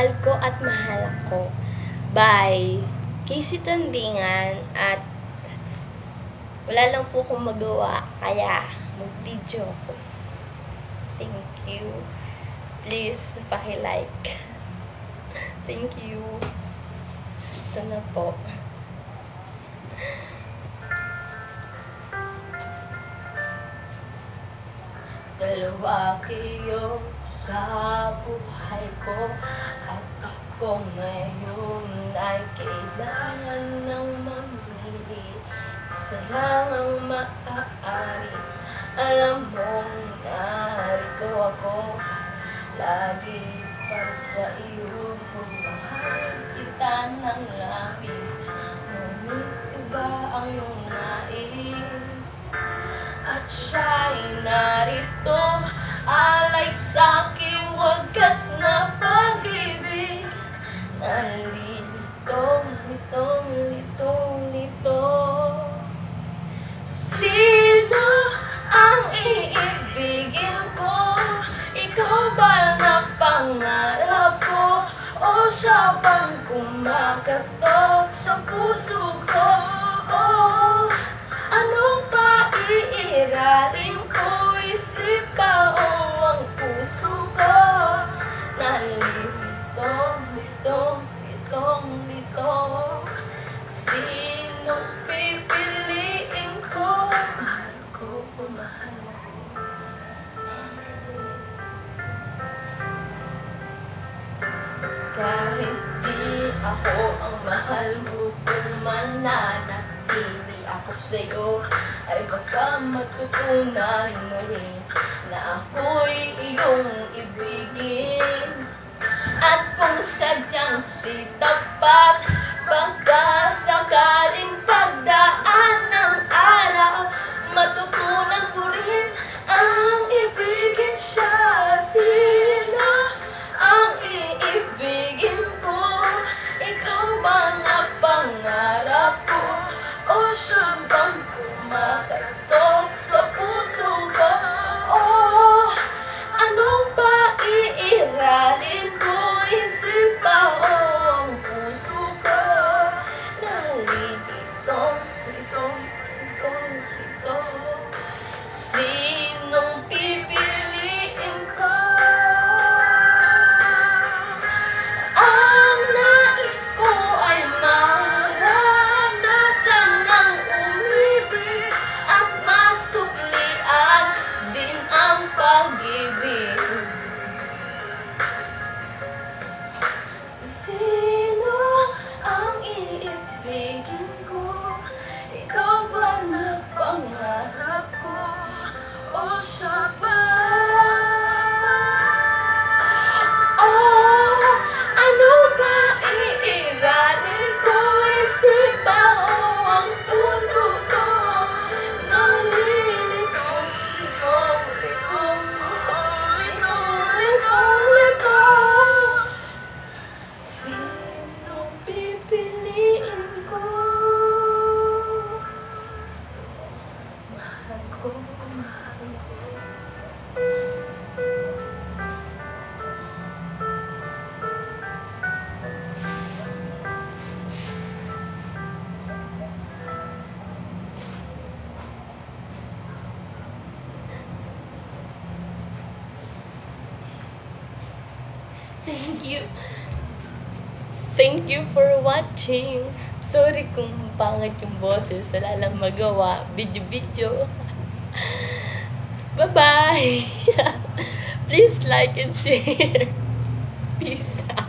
Mahal ko at mahal ako by Casey Tandingan. At wala lang po akong magawa, kaya mag-video ako. Thank you. Please, paki-like. Thank you. Ito na po. Dalawa kayo sa buhay ko, at ako ngayon ay kailangan ng mamili. Isa lang ang maaari. Alam mong narito ako lagi para sa iyo. Mahal kita ng labis, ngunit iba ang iyong nais. At siya'y narito, alay sa'king wagas na pag-ibig. Nalilitong, litong, litong, litong. Sino ang iibigin ko? Ikaw ba na pangarap ko? O siya bang kumakatok sa puso ko? Oh, anong paiiralin ko? Isip ka o ang puso ko? Nalilitong, litong, litong, litong. Sinong pipiliin ko? Mahal ko o mahal ko? Kahit di ako ang mahal mo, kung mananatili ako sa'yo, ay baka matutunan mo rin na ako'y iyong ibigin. At kung sadyang si tapat, baka sakaling pagdaan ng araw, matutunan ko rin ang ibigin siya. Sino ang iibigin ko? Ikaw ba na pangarap ko? O siya bang kumakatok sa puso ko? Oh, anong paiiralin ko? Isip ba o ang puso ko? Nalilitong, litong, litong, litong. Sinong pipiliin ko? Ang nais ko ay maranasan ng umibig at masuklian din ang pag-ibig. Sino ang iibigin ko? Ikaw ba na pangarap ko? O siya ba? Oh, ano ba iiralin ko? Isip ba o ang puso ko? Nalilitong, litong, litong, litong, litong, litong. Sinong pipiliin ko? Mahal ko, mahal ko. Thank you. Thank you for watching. Sorry kung pangit yung boses. Wala lang magawa. Video-video. Bye-bye. Please like and share. Peace out.